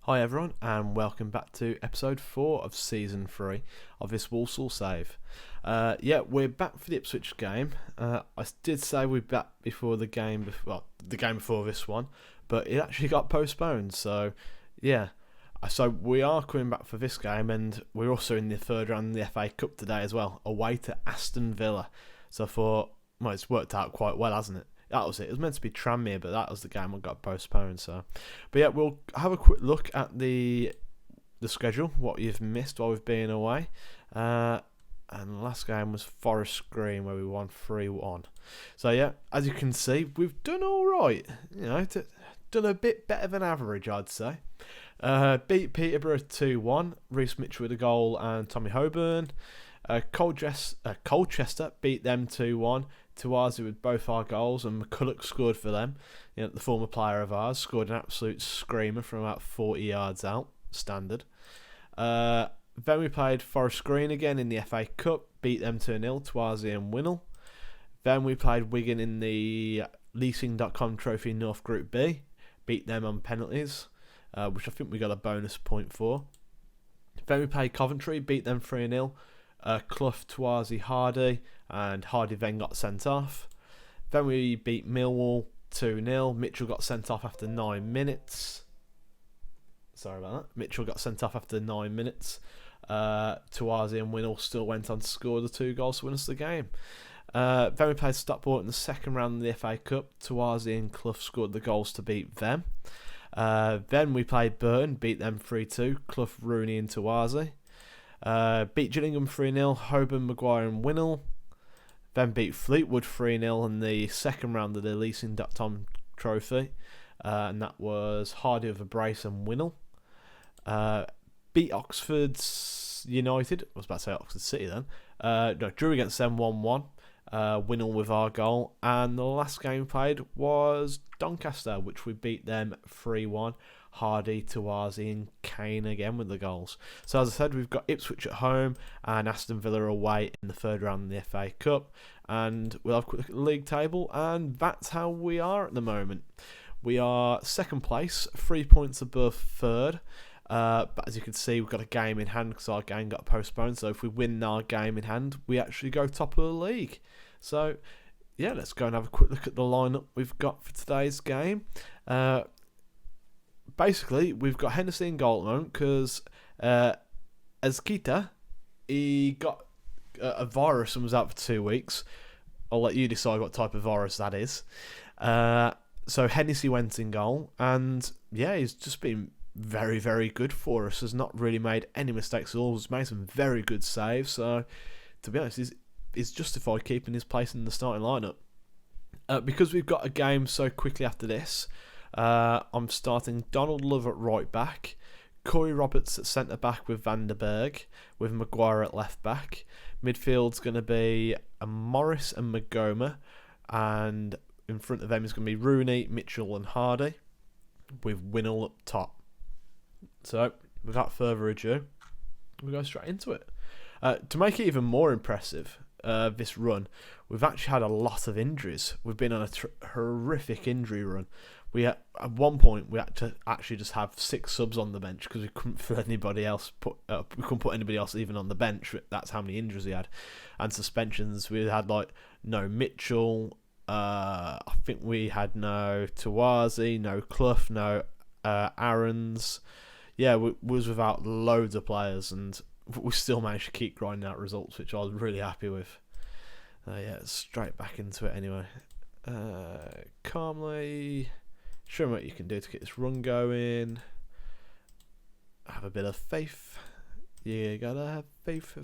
Hi everyone, and welcome back to episode 4 of season 3 of this Walsall save. We're back for the Ipswich game. I did say we'd be back before the game, the game before this one, but it actually got postponed. So we are coming back for this game, and we're also in the third round of the FA Cup today as well, away to Aston Villa. So I thought, well, it's worked out quite well, hasn't it? That was it. It was meant to be Tranmere, but that was the game that got postponed. We'll have a quick look at the schedule, what you've missed while we've been away. And the last game was Forest Green, where we won 3-1. So as you can see, we've done all right. Done a bit better than average, I'd say. Beat Peterborough 2-1. Reece Mitchell with a goal and Tommy Hoburn. Colchester beat them 2-1. Tawazi with both our goals, and McCulloch scored for them. The former player of ours scored an absolute screamer from about 40 yards out, standard. Then we played Forest Green again in the FA Cup, beat them 2-0, Tawazi and Winnell. Then we played Wigan in the Leasing.com Trophy North Group B, beat them on penalties, which I think we got a bonus point for. Then we played Coventry, beat them 3-0. Clough, Tawazi, Hardy, and Hardy then got sent off. Then we beat Millwall 2-0. Mitchell got sent off after 9 minutes. Sorry about that. Mitchell got sent off after 9 minutes. Tawazi and Winnell still went on to score the 2 goals to win us the game. Then we played Stockport in the second round of the FA Cup. Tawazi and Clough scored the goals to beat them. Then we played Burton, beat them 3-2. Clough, Rooney and Tawazi. Beat Gillingham 3-0, Hoban, Maguire and Winnell. Then beat Fleetwood 3-0 in the second round of the Leasing.com Trophy. And that was Hardy with a brace and Winnell. Beat Oxford United. I was about to say Oxford City then. Drew against them 1-1. Winnell with our goal. And the last game played was Doncaster, which we beat them 3-1. Hardy, Tawazi and Kane again with the goals. So as I said, we've got Ipswich at home and Aston Villa away in the third round of the FA Cup. And we'll have a quick look at the league table, and that's how we are at the moment. We are second place, 3 points above third. But as you can see, we've got a game in hand because our game got postponed. So if we win our game in hand, we actually go top of the league. So let's go and have a quick look at the lineup we've got for today's game. Basically, we've got Hennessy in goal at the moment because Ezquita, he got a virus and was out for 2 weeks. I'll let you decide what type of virus that is. So Hennessy went in goal, and he's just been very, very good for us. Has not really made any mistakes at all. Has made some very good saves. So, to be honest, he's justified keeping his place in the starting lineup. Because we've got a game so quickly after this, I'm starting Donald Love at right back, Corey Roberts at centre back with Van der Berg, with Maguire at left back. Midfield's going to be a Morris and Magoma, and in front of them is going to be Rooney, Mitchell and Hardy, with Winnell up top. So, without further ado, we'll go straight into it. To make it even more impressive, this run, we've actually had a lot of injuries. We've been on a horrific injury run. At one point we had to actually just have 6 subs on the bench because we couldn't put anybody else. We couldn't put anybody else even on the bench. That's how many injuries we had, and suspensions. We had no Mitchell. I think we had no Tawazi, no Clough, no Aarons. We was without loads of players, and we still managed to keep grinding out results, which I was really happy with. Straight back into it anyway. Calmly. Show me what you can do to get this run going. Have a bit of faith. You gotta have faith.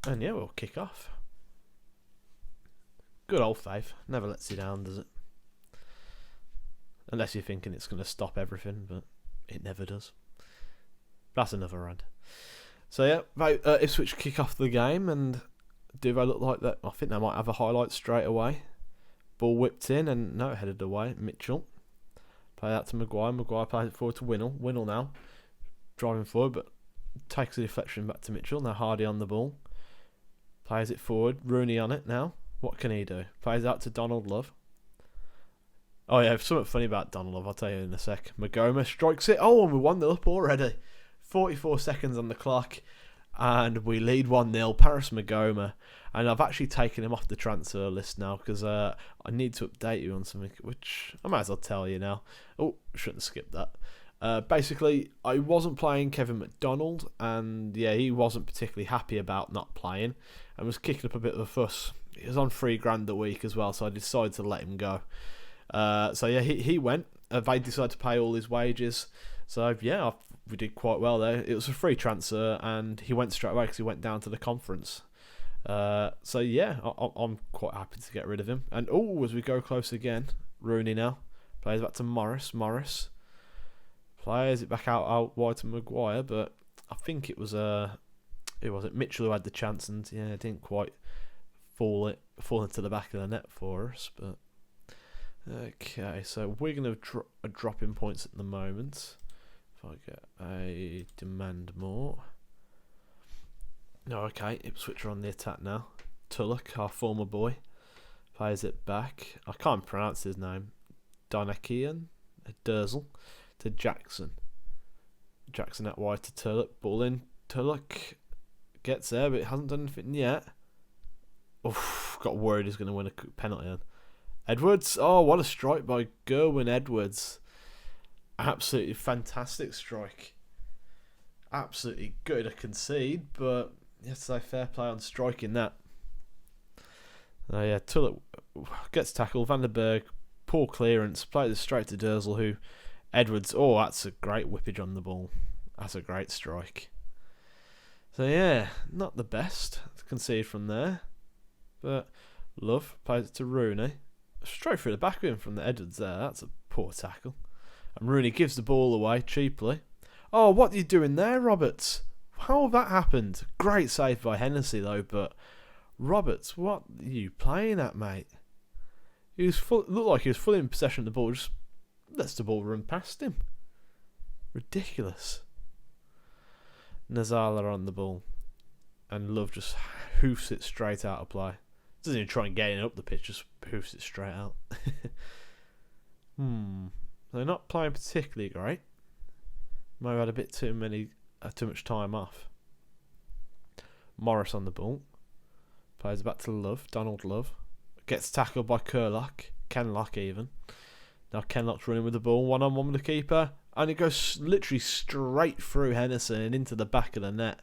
We'll kick off. Good old faith. Never lets you down, does it? Unless you're thinking it's going to stop everything, but it never does. That's another rant. So Ipswich kick off the game, and do they look like that? I think they might have a highlight straight away. Ball whipped in and no, headed away. Mitchell. Play that to Maguire. Maguire plays it forward to Winnell. Winnell now driving forward, but takes the deflection back to Mitchell. Now Hardy on the ball. Plays it forward. Rooney on it now. What can he do? Plays out to Donald Love. Oh yeah, something funny about Donald, I'll tell you in a sec. Magoma strikes it. Oh, and we're 1-0 up already. 44 seconds on the clock, and we lead 1-0. Paris Magoma. And I've actually taken him off the transfer list now because I need to update you on something, which I might as well tell you now. Oh, shouldn't skip that. Basically, I wasn't playing Kevin McDonald, and yeah, he wasn't particularly happy about not playing and was kicking up a bit of a fuss. He was on $3,000 a week as well, so I decided to let him go. So yeah, he went. They decided to pay all his wages. So yeah, we did quite well there. It was a free transfer, and he went straight away because he went down to the conference. So yeah, I'm quite happy to get rid of him. And as we go close again, Rooney now plays back to Morris. Plays it back out wide to Maguire, but I think it was Mitchell who had the chance, and yeah, it didn't quite fall into the back of the net for us. But okay, so we're gonna drop in points at the moment. If I get a demand more. No, okay, Ipswich are on the attack now. Tulloch, our former boy, plays it back. I can't pronounce his name. Donakian, Durzel, to Jackson. Jackson out wide to Tulloch. Ball in. Tulloch gets there, but it hasn't done anything yet. Oof, got worried he's going to win a penalty then. Edwards, oh, what a strike by Gerwin Edwards. Absolutely fantastic strike. Absolutely good to concede, but you have to say fair play on striking that. Yeah, Tulloch gets tackled. Van der Berg, poor clearance, plays it straight to Durzel, who Edwards, that's a great whippage on the ball. That's a great strike. So yeah, not the best to concede from there. But Love plays it to Rooney. Straight through the back of him from the Edwards there. That's a poor tackle. And Rooney gives the ball away cheaply. Oh, what are you doing there, Roberts? How have that happened? Great save by Hennessy, though, but Roberts, what are you playing at, mate? Looked like he was fully in possession of the ball, just lets the ball run past him. Ridiculous. Nazala on the ball. And Love just hoofs it straight out of play. Doesn't even try and get it up the pitch, just hoofs it straight out. They're not playing particularly great. Might have had a bit too much time off. Morris on the ball. Plays back to Love. Donald Love. Gets tackled by Kenlock even. Now Kenlock's running with the ball. 1-on-1 with the keeper. And it goes literally straight through Henderson and into the back of the net.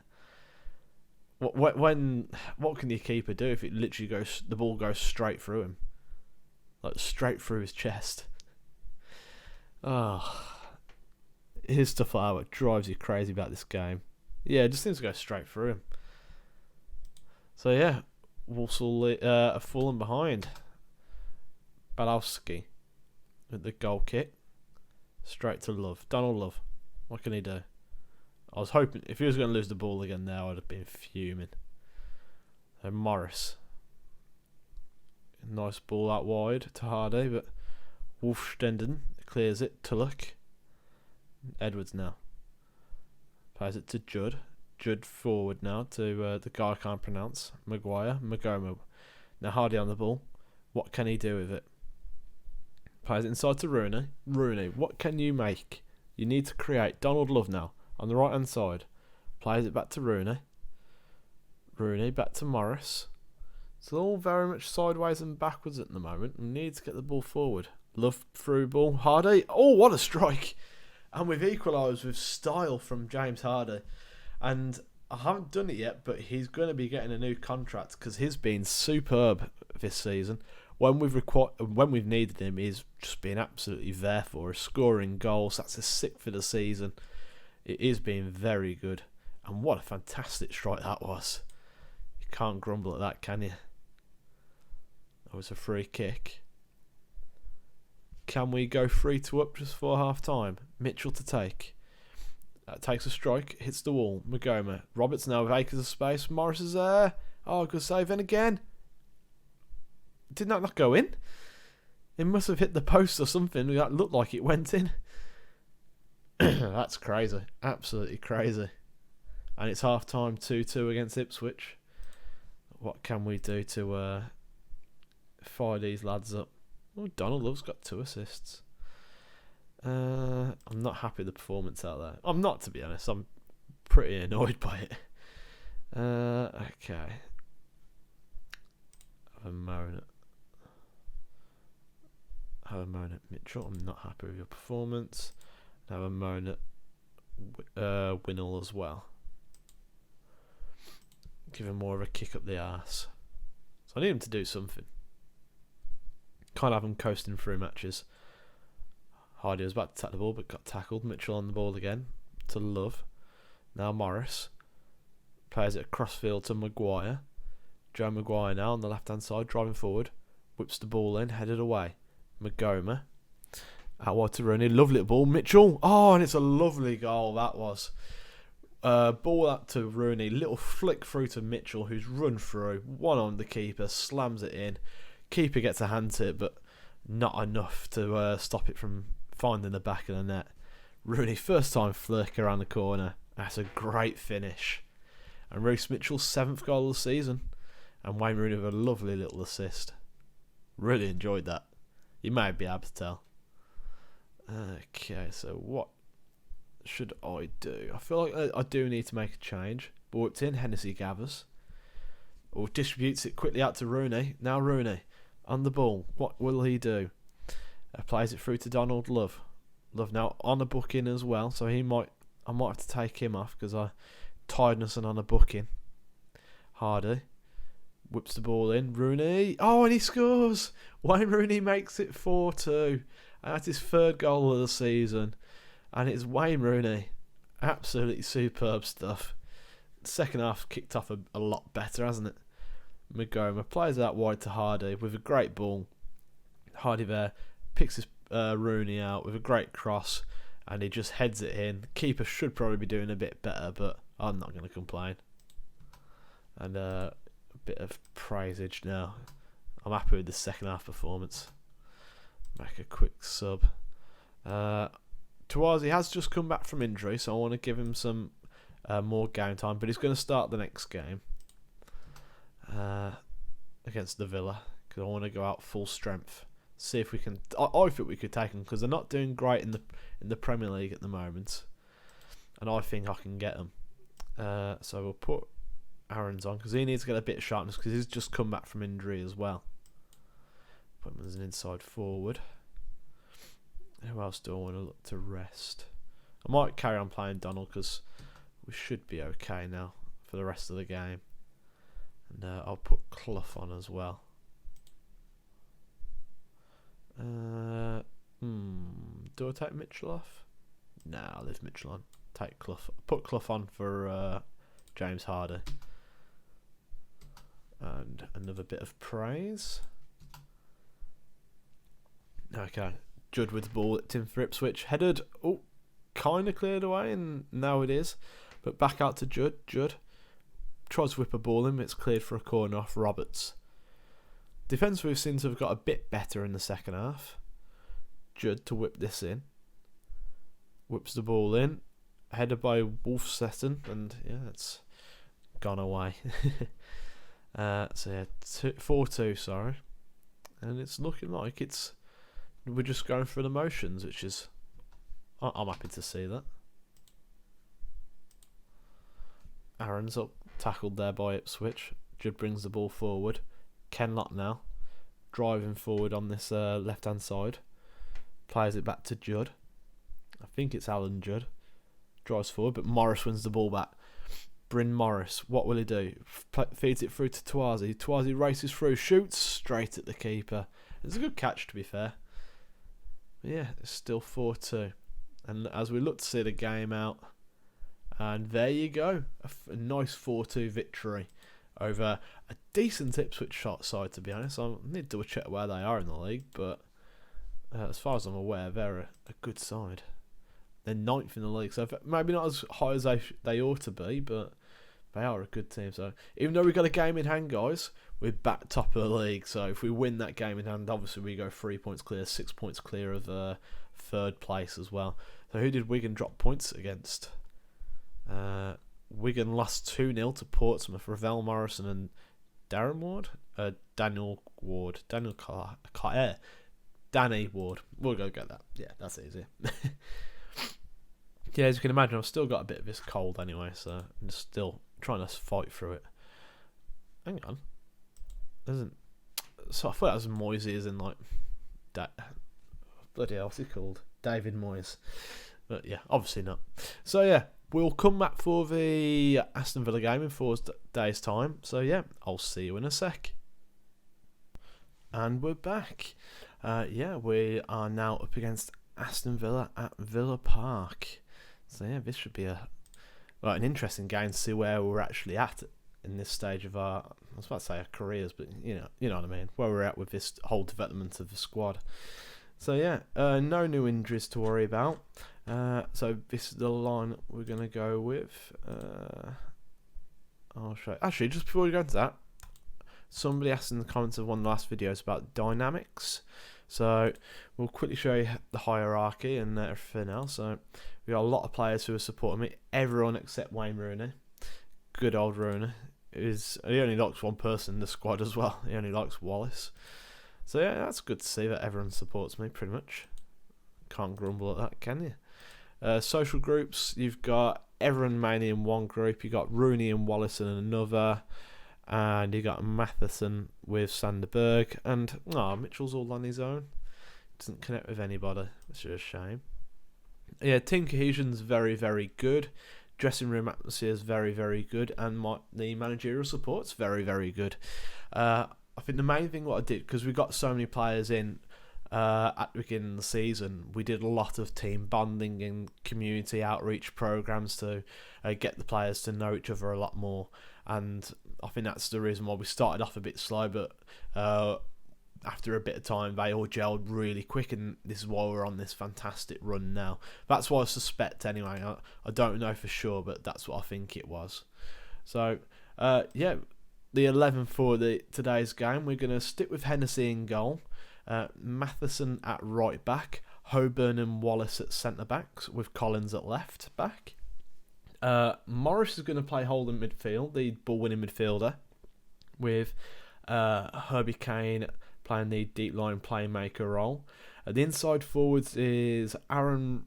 What can your keeper do if it literally the ball goes straight through him? Like straight through his chest. Here's stuff like that what drives you crazy about this game. Yeah, it just seems to go straight through him. So yeah, Walsall are falling behind. Balowski with the goal kick. Straight to Love. Donald Love. What can he do? I was hoping if he was going to lose the ball again now, I'd have been fuming. So Morris. Nice ball out wide to Hardy, but Wolfstenden clears it. Tulloch. Edwards now. Plays it to Judd. Judd forward now to the guy I can't pronounce. Magoma. Now Hardy on the ball. What can he do with it? Plays it inside to Rooney. Rooney, what can you make? You need to create. Donald Love now. On the right hand side. Plays it back to Rooney. Rooney back to Morris. It's all very much sideways and backwards at the moment. We need to get the ball forward. Love through ball. Hardy. Oh, what a strike. And we've equalised with style from James Hardy. And I haven't done it yet, but he's going to be getting a new contract because he's been superb this season. When we've needed him, he's just been absolutely there for us, scoring goals. That's his 6th of the season. It is being very good. And what a fantastic strike that was. You can't grumble at that, can you? That was a free kick. Can we go 3-2 just before half time? Mitchell to take. Takes a strike, hits the wall. Magoma. Roberts now with acres of space. Morris is there. Oh, good save. And again. Did that not go in? It must have hit the post or something. That looked like it went in. That's crazy. Absolutely crazy. And it's half time 2-2 against Ipswich. What can we do to fire these lads up? Oh, Donald Love's got 2 assists. I'm not happy with the performance out there. I'm not, to be honest. I'm pretty annoyed by it. Okay. Have a moan at Mitchell. I'm not happy with your performance. Have a moan at Winnall as well. Give him more of a kick up the arse. So I need him to do something. Can't have him coasting through matches. Hardy was about to tap the ball but got tackled. Mitchell on the ball again to Love. Now Morris plays it across field to Maguire. Joe Maguire now on the left hand side, driving forward. Whips the ball in, headed away. Magoma out wide to Rooney. Lovely little ball. Mitchell. Oh, and it's a lovely goal that was. Ball up to Rooney. Little flick through to Mitchell, who's run through. One on the keeper. Slams it in. Keeper gets a hand to it, but not enough to stop it from finding the back of the net. Rooney, first time flick around the corner. That's a great finish. And Reece Mitchell's 7th goal of the season. And Wayne Rooney with a lovely little assist. Really enjoyed that. You may be able to tell. Okay, so what should I do? I feel like I do need to make a change. Ball whipped in, Hennessy gathers. Or distributes it quickly out to Rooney. Now Rooney on the ball. What will he do? Plays it through to Donald Love. Love now on a booking as well, so I might have to take him off because tiredness and on a booking. Hardy whips the ball in. Rooney. Oh, and he scores. Wayne Rooney makes it 4-2. And that's his 3rd goal of the season. And it's Wayne Rooney. Absolutely superb stuff. Second half kicked off a lot better, hasn't it? Magoma plays out wide to Hardy with a great ball. Hardy there picks his Rooney out with a great cross. And he just heads it in. Keeper should probably be doing a bit better, but I'm not going to complain. And a bit of praisage now. I'm happy with the second half performance. Make a quick sub. Tawazi has just come back from injury, so I want to give him some more game time, but he's going to start the next game against the Villa because I want to go out full strength. See if we can. I think we could take them because they're not doing great in the Premier League at the moment, and I think I can get them. So we'll put Aaron's on because he needs to get a bit of sharpness because he's just come back from injury as well. Put him as an inside forward. Who else do I want to look to rest? I might carry on playing Donald because we should be okay now for the rest of the game. And I'll put Clough on as well. Do I take Mitchell off? Nah, I'll leave Mitchell on. Take Clough. Put Clough on for James Hardy. And another bit of praise. Okay. Judd with the ball at Tim for Ipswich. Headed. Oh, kind of cleared away, and now it is. But back out to Judd. Judd tries to whip a ball in. It's cleared for a corner off Roberts. Defence we've seen to have got a bit better in the second half. Judd to whip this in. Whips the ball in. Headed by Wolfsetten. And yeah, it's gone away. So yeah, 4-2, sorry. And it's looking like we're just going through the motions, which is... I'm happy to see that. Aaron's up, tackled there by Ipswich. Judd brings the ball forward. Kenlock now, driving forward on this left-hand side. Plays it back to Judd. I think it's Alan Judd. Drives forward, but Morris wins the ball back. Bryn Morris, what will he do? Feeds it through to Tawazi. Tawazi races through, shoots straight at the keeper. It's a good catch, to be fair. But yeah, it's still 4-2. And as we look to see the game out, and there you go, a nice 4-2 victory over a decent Ipswich side, to be honest. I need to double check where they are in the league, but as far as I'm aware, they're a good side. They're 9th in the league, so maybe not as high as they ought to be, but they are a good team. So even though we've got a game in hand, guys, we're back top of the league. So if we win that game in hand, obviously we go 3 points clear, 6 points clear of 3rd place as well. So who did Wigan drop points against? Wigan lost 2-0 to Portsmouth. Ravel Morrison and Daniel Ward. Danny Ward. We'll go get that. Yeah, that's easy. Yeah, as you can imagine, I've still got a bit of this cold anyway, so I'm just still trying to fight through it. Hang on. So I thought that was Moisey as in like... bloody hell, what's he called? David Moyes. But yeah, obviously not. So yeah, we'll come back for the Aston Villa game in 4 days' time. So yeah, I'll see you in a sec. And we're back. Yeah, we are now up against Aston Villa at Villa Park. So yeah, this should be an interesting game to see where we're actually at in this stage of our, I was about to say our careers, but you know what I mean, where we're at with this whole development of the squad. So yeah, no new injuries to worry about. So this is the line we're going to go with. I'll show you. Actually, just before we go into that, somebody asked in the comments of one of the last videos about dynamics. So we'll quickly show you the hierarchy and everything else. So we got a lot of players who are supporting me. Everyone except Wayne Rooney. Good old Rooney. He only likes one person in the squad as well. He only likes Wallace. So yeah, that's good to see that everyone supports me pretty much. Can't grumble at that, can you? Social groups, you've got everyone mainly in one group. You've got Rooney and Wallace in another. And you got Matheson with Sanderberg. And Mitchell's all on his own. Doesn't connect with anybody, which is a shame. Yeah, team cohesion's very, very good. Dressing room atmosphere is very, very good. And the managerial support's very, very good. I think the main thing what I did, because we got so many players in at the beginning of the season, we did a lot of team bonding and community outreach programs to get the players to know each other a lot more. And I think that's the reason why we started off a bit slow, but after a bit of time, they all gelled really quick, and this is why we're on this fantastic run now. That's what I suspect anyway. I don't know for sure, but that's what I think it was. So, yeah, the 11 for today's game, we're going to stick with Hennessy in goal, Matheson at right back, Hoburn and Wallace at centre backs, with Collins at left back. Morris is going to play holding midfield, the ball-winning midfielder, with Herbie Kane playing the deep line playmaker role. The inside forwards is Aaron's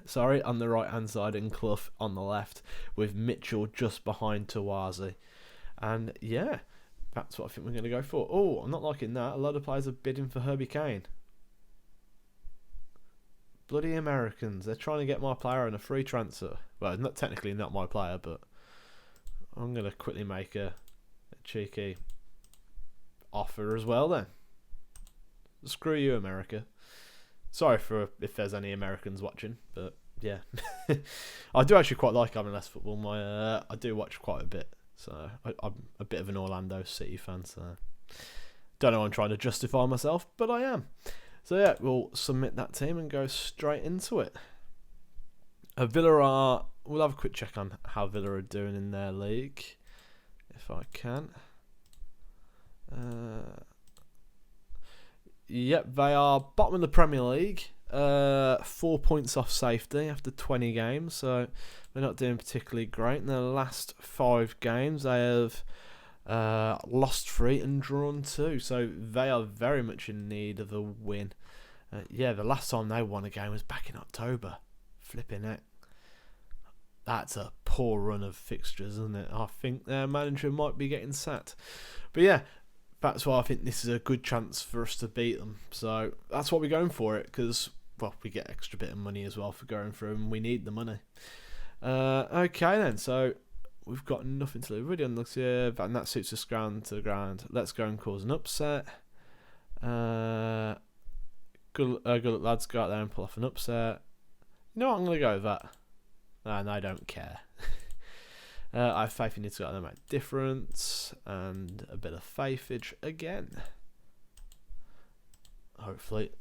sorry, on the right hand side and Clough on the left, with Mitchell just behind Tawazi. And yeah, that's what I think we're going to go for. Oh, I'm not liking that. A lot of players are bidding for Herbie Kane. Bloody Americans. They're trying to get my player on a free transfer. Well, not technically not my player, but I'm going to quickly make a cheeky offer as well then. Screw you, America. Sorry for if there's any Americans watching, but yeah. I do actually quite like MLS football. I do watch quite a bit. So I'm a bit of an Orlando City fan, so don't know why I'm trying to justify myself, but I am. So yeah, we'll submit that team and go straight into it. We'll have a quick check on how Villa are doing in their league, if I can. Yep, they are bottom of the Premier League, 4 points off safety after 20 games, so they're not doing particularly great. In their last 5 games, they have lost 3 and drawn 2, so they are very much in need of a win. Yeah, the last time they won a game was back in October. Flipping it. That's a poor run of fixtures, isn't it? I think their manager might be getting sacked. But yeah, that's why I think this is a good chance for us to beat them. So that's why we're going for it, because, well, we get extra bit of money as well for going through, and we need the money. Okay then, so we've got nothing to lose. Really looks here, and that suits us ground to ground. Let's go and cause an upset. Good luck, lads. Go out there and pull off an upset. You know what? I'm going to go with that. And I don't care. I have faith in you to go out there and make a difference. And a bit of faithage again. Hopefully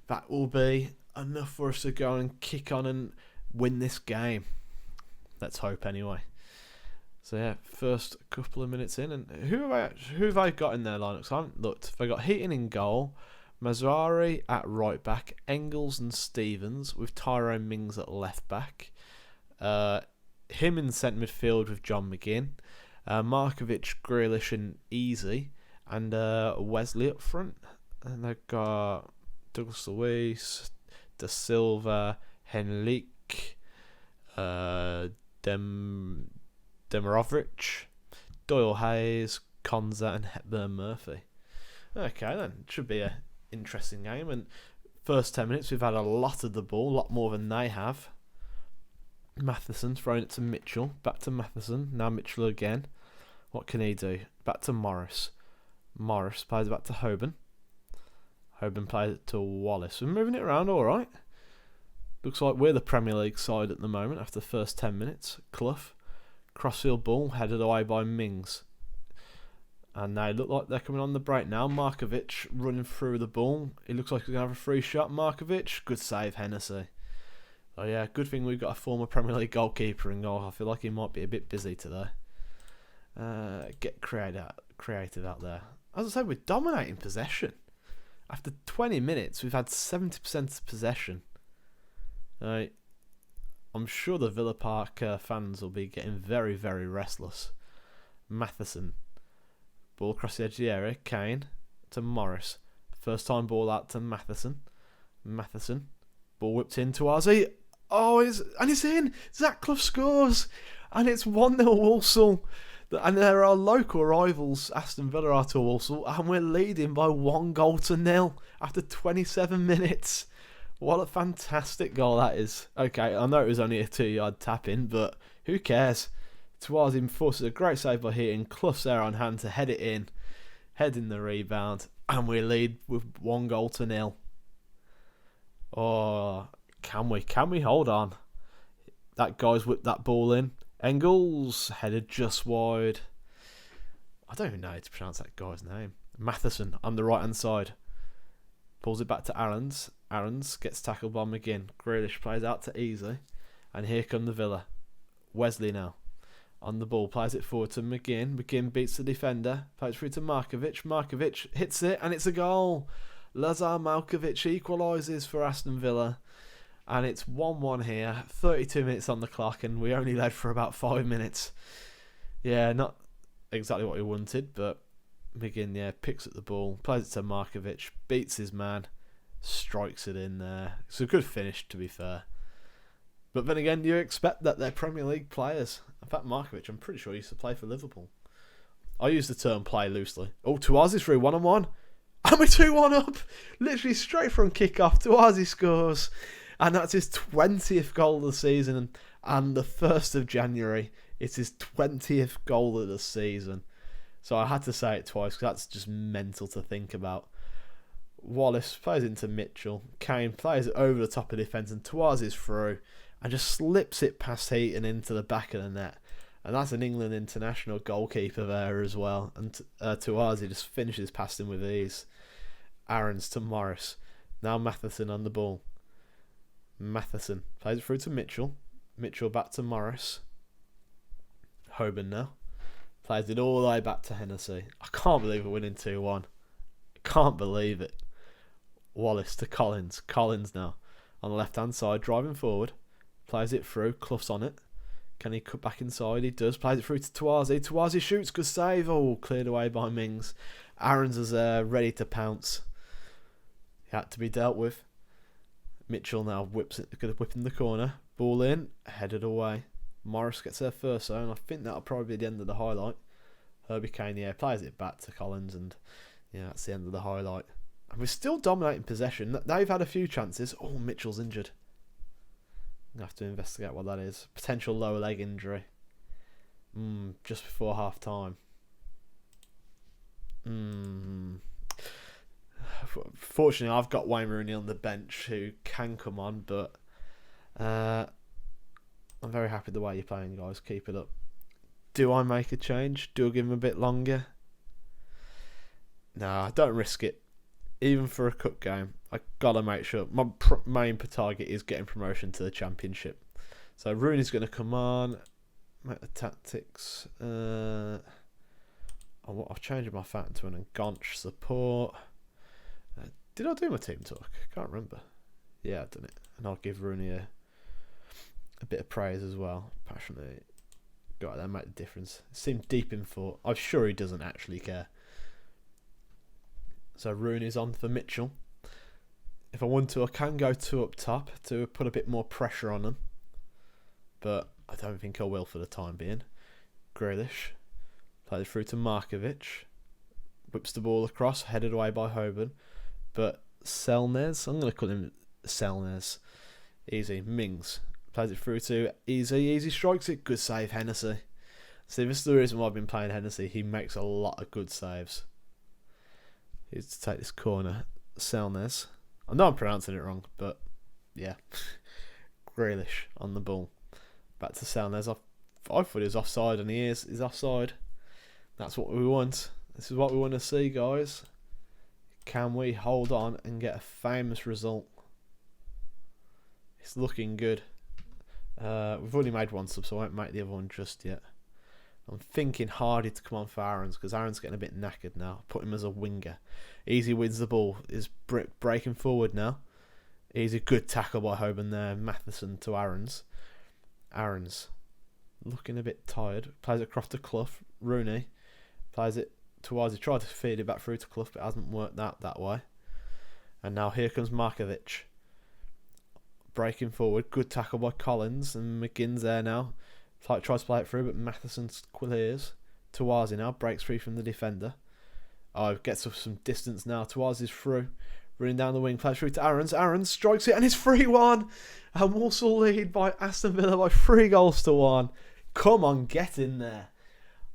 that will be enough for us to go and kick on and win this game. Let's hope anyway. So yeah, first couple of minutes in, and who have I got in their lineups? I haven't looked. They got Heaton in goal, Mazzari at right back, Engels and Stevens with Tyrone Mings at left back, him in centre midfield with John McGinn, Markovic, Grealish and Easy, and Wesley up front. And they've got Douglas Luiz, Da Silva, Henrique, Demirovic, Doyle Hayes, Konza, and Hepburn Murphy. Okay, then. Should be an interesting game. And first 10 minutes, we've had a lot of the ball, a lot more than they have. Matheson throwing it to Mitchell. Back to Matheson. Now Mitchell again. What can he do? Back to Morris. Morris plays it back to Hoban. Hoban plays it to Wallace. We're moving it around all right. Looks like we're the Premier League side at the moment after the first 10 minutes. Clough. Crossfield ball headed away by Mings. And they look like they're coming on the break now. Markovic running through the ball. He looks like he's going to have a free shot. Markovic. Good save, Hennessy. Oh yeah, good thing we've got a former Premier League goalkeeper in goal. I feel like he might be a bit busy today. Get creative out there. As I said, we're dominating possession. After 20 minutes, we've had 70% possession. I'm sure the Villa Park fans will be getting very, very restless. Matheson. Ball across the edge of the area. Kane to Morris. First time ball out to Matheson. Matheson. Ball whipped in to Ozzy. Oh, it's in. Zach Clough scores. And it's 1-0 Walsall. And they're our local rivals, Aston Villa are to Walsall. And we're leading by 1-0 after 27 minutes. What a fantastic goal that is. Okay, I know it was only a 2-yard tap-in, but who cares? Tawazi forces a great save by Heaton. Clough's there on hand to head it in. Head in the rebound. And we lead with 1-0. Oh, can we hold on? That guy's whipped that ball in. Engels headed just wide. I don't even know how to pronounce that guy's name. Matheson on the right hand side. Pulls it back to Aarons. Aarons gets tackled by McGinn. Grealish plays out to Easy. And here come the Villa. Wesley now. On the ball, plays it forward to McGinn. McGinn beats the defender. Plays through to Markovic. Markovic hits it and it's a goal. Lazar Malkovic equalises for Aston Villa. And it's 1-1 here. 32 minutes on the clock and we only led for about 5 minutes. Yeah, not exactly what we wanted, but McGinn, picks up the ball. Plays it to Markovic. Beats his man. Strikes it in there. It's a good finish, to be fair. But then again, you expect that they're Premier League players. In fact, Markovic, I'm pretty sure he used to play for Liverpool. I use the term play loosely. Oh, Tawazi's through 1-on-1. And we're 2-1 up. Literally straight from kick-off. Tawazi scores. And that's his 20th goal of the season. And the 1st of January, it's his 20th goal of the season. So I had to say it twice because that's just mental to think about. Wallace plays into Mitchell. Kane plays it over the top of defence and Tawazi's through. And just slips it past Heaton into the back of the net. And that's an England international goalkeeper there as well. And Tawazi just finishes past him with ease. Aarons to Morris. Now Matheson on the ball. Matheson plays it through to Mitchell. Mitchell back to Morris. Hoban now. Plays it all the way back to Hennessy. I can't believe we're winning 2-1. I can't believe it. Wallace to Collins. Collins now. On the left hand side, driving forward. Plays it through. Clough's on it. Can he cut back inside? He does. Plays it through to Tawazi. Tawazi shoots. Good save. Oh, cleared away by Mings. Aarons is ready to pounce. He had to be dealt with. Mitchell now whips it. Going to whip in the corner. Ball in. Headed away. Morris gets there first, though, and I think that'll probably be the end of the highlight. Herbie Kane, plays it back to Collins, and that's the end of the highlight. And we're still dominating possession. They've had a few chances. Oh, Mitchell's injured. I'm going to have to investigate what that is. Potential lower leg injury. Just before half time. Fortunately, I've got Wayne Rooney on the bench who can come on, but I'm very happy the way you're playing, guys. Keep it up. Do I make a change? Do I give him a bit longer? Nah, don't risk it. Even for a cup game, I gotta make sure my main target is getting promotion to the Championship. So Rooney's going to come on. Make the tactics. I've changed my fat to an Gonch support. Did I do my team talk? I can't remember. Yeah, I've done it. And I'll give Rooney a bit of praise as well. Passionately. Go out there and make the difference. Seemed deep in thought. I'm sure he doesn't actually care. So Rooney's on for Mitchell. If I want to, I can go 2 up top to put a bit more pressure on them. But I don't think I will for the time being. Grealish plays it through to Markovic. Whips the ball across, headed away by Hoban. But Selnes, I'm going to call him Selnes. Easy. Mings plays it through to Easy. Easy strikes it. Good save, Hennessy. See, this is the reason why I've been playing Hennessy. He makes a lot of good saves. He's to take this corner. Selnes. I know I'm pronouncing it wrong, but yeah. Grealish on the ball. Back to Selnes. I thought he was offside, and he is. He's offside. That's what we want. This is what we want to see, guys. Can we hold on and get a famous result? It's looking good. We've already made 1 sub, so I won't make the other one just yet. I'm thinking Hardy to come on for Aaron's, because Aaron's getting a bit knackered now. Put him as a winger. Easy wins the ball. Is breaking forward now. Easy, good tackle by Hoban there. Matheson to Aaron's. Aaron's looking a bit tired. Plays it across to Clough. Rooney plays it towards. He tried to feed it back through to Clough, but it hasn't worked out that way. And now here comes Markovic. Breaking forward. Good tackle by Collins. And McGinn's there now. Tries to play it through, but Matheson clears. Tawazi now breaks free from the defender. Oh, gets up some distance now. Tawazi's through. Running down the wing. Plays through to Aaron's. Aaron's strikes it, and it's 3-1. And Walsall lead by Aston Villa by 3-1. Come on, get in there.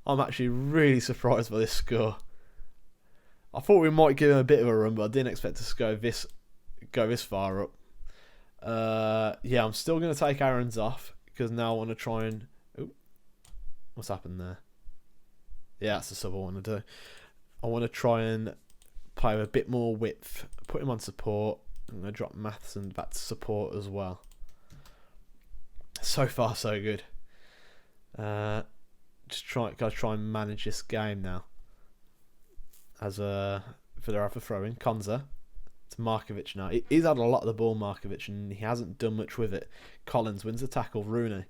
I'm actually really surprised by this score. I thought we might give him a bit of a run, but I didn't expect to go this far up. Yeah, I'm still going to take Aaron's off, because now I want to try and... Ooh, what's happened there? Yeah, that's the sub I want to do. I want to try and play with a bit more width. Put him on support. I'm going to drop Matheson back to support as well. So far, so good. Gotta try and manage this game now. As Villa have a throw in. Konza to Markovic now. He's had a lot of the ball, Markovic, and he hasn't done much with it. Collins wins the tackle. Rooney.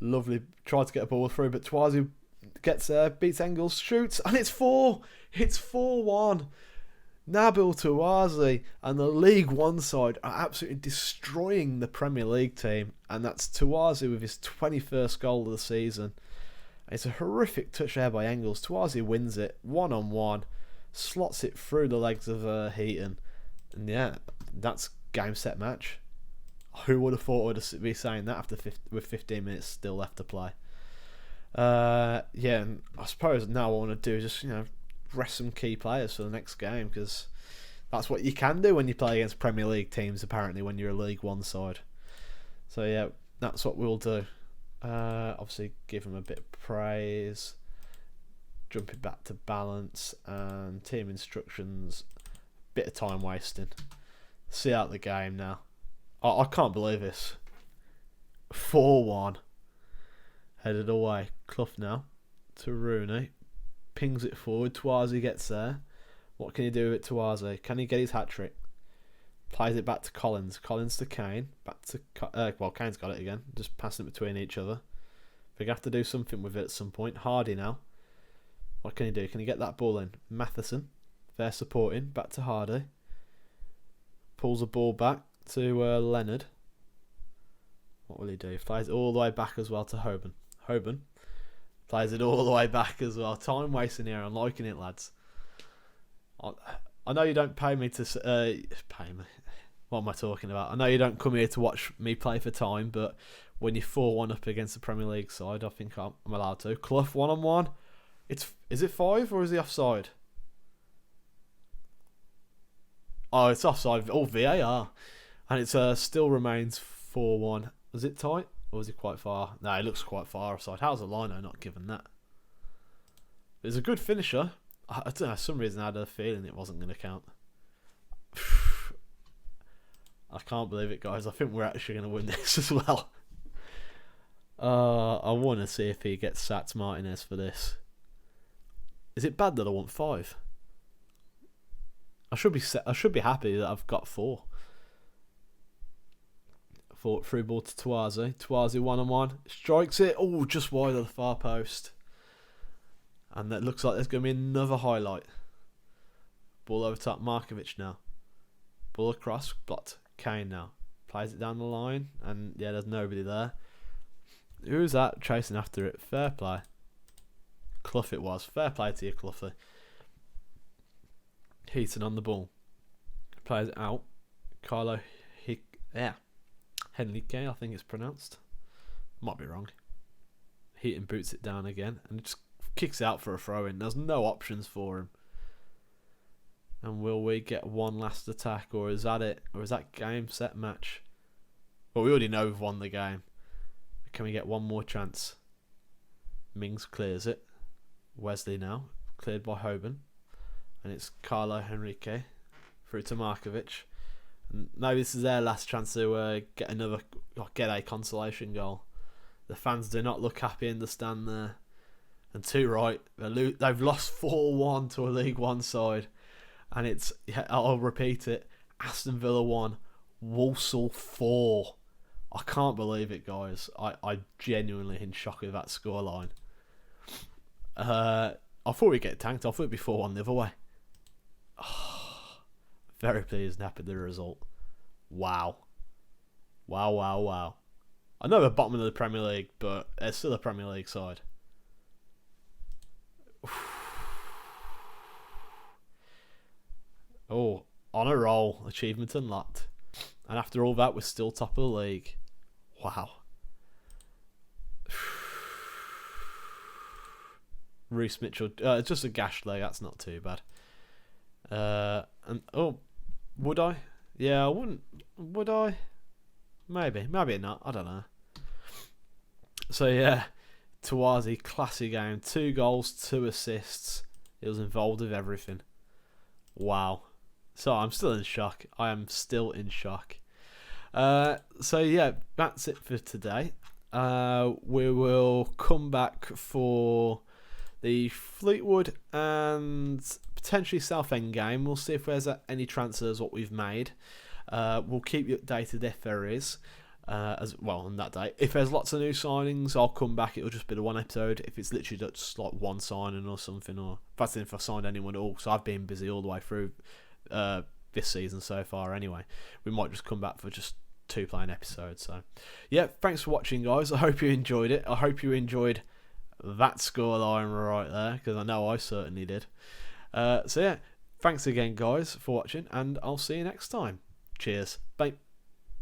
Lovely. Tried to get a ball through, but Tawazi gets there, beats Engels, shoots, and it's 4. It's 4-1. Nabil Tawazi and the League One side are absolutely destroying the Premier League team, and that's Tawazi with his 21st goal of the season. It's a horrific touch there by Engels. Tawazi wins it 1-on-1, slots it through the legs of Heaton, and yeah, that's game set match. Who would have thought I'd be saying that with 15 minutes still left to play? Yeah, and I suppose now what I want to do is just rest some key players for the next game, because that's what you can do when you play against Premier League teams, apparently, when you're a League One side. So yeah, that's what we'll do. Obviously give them a bit of praise, jumping back to balance and team instructions, bit of time wasting. See out the game now. I can't believe this. 4-1. Headed away. Clough now to Rooney. Pings it forward. Tawazi gets there. What can he do with it, Tawazi? Can he get his hat-trick? Plays it back to Collins. Collins to Kane. Back to... Kane's got it again. Just passing it between each other. They're going to have to do something with it at some point. Hardy now. What can he do? Can he get that ball in? Matheson. They're supporting. Back to Hardy. Pulls the ball back to Leonard. What will he do? Plays it all the way back as well to Hoban. Hoban plays it all the way back as well. Time wasting here. I'm liking it, lads. I know you don't pay me to... pay me. What am I talking about? I know you don't come here to watch me play for time, but when you're 4-1 up against the Premier League side, I think I'm allowed to. Clough 1-on-1. Is it 5 or is he offside? Oh, it's offside. Oh, VAR. And it still remains 4-1. Was it tight? Or was it quite far? No, it looks quite far offside. How's the lino not given that? It's a good finisher. I don't know, for some reason I had a feeling it wasn't going to count. I can't believe it, guys. I think we're actually going to win this as well. I want to see if he gets sacked, Martinez, for this. Is it bad that I want 5? I should be happy that I've got 4. Through ball to Tawazi. Tawazi 1-on-1. Strikes it. Oh, just wide of the far post. And that looks like there's going to be another highlight. Ball over top, Markovic now. Ball across, blocked. Kane now. Plays it down the line, and yeah, there's nobody there. Who's that chasing after it? Fair play. Clough it was. Fair play to you, Cloughy. Heaton on the ball. Plays it out. Carlo Henrique, I think it's pronounced. Might be wrong. Heaton boots it down again and just kicks out for a throw in. There's no options for him. And will we get one last attack, or is that it? Or is that game, set, match? Well, we already know we've won the game. Can we get one more chance? Mings clears it. Wesley now. Cleared by Hoban. And it's Carlo Henrique through to Markovic. And maybe this is their last chance to get a consolation goal. The fans do not look happy in the stand there. And too right. They've lost 4-1 to a League One side. And it's, I'll repeat it, Aston Villa 1, Walsall 4. I can't believe it, guys. I genuinely in shock with that scoreline. I thought we'd get tanked. I thought it'd be 4-1 the other way. Oh, very pleased and happy with the result. Wow. Wow. I know we're bottom of the Premier League, but it's still a Premier League side. Oh, on a roll. Achievement unlocked. And after all that, we're still top of the league. Wow. Reece Mitchell. Just a gash leg. That's not too bad. Would I? Yeah, I wouldn't. Would I? Maybe not. I don't know. So yeah, Tawazi, classy game. 2 goals, 2 assists. He was involved with everything. Wow. So I'm still in shock. I am still in shock. So yeah, that's it for today. We will come back for the Fleetwood and potentially Southend game. We'll see if there's any transfers what we've made. We'll keep you updated if there is. As well on that day. If there's lots of new signings, I'll come back. It'll just be the one episode. If it's literally just like one signing or something, or if I signed anyone at all, so I've been busy all the way through this season so far anyway. We might just come back for just 2 playing episodes. So yeah, thanks for watching, guys. I hope you enjoyed it. I hope you enjoyed that scoreline right there, because I know I certainly did. So yeah, thanks again, guys, for watching, and I'll see you next time. Cheers. Bye.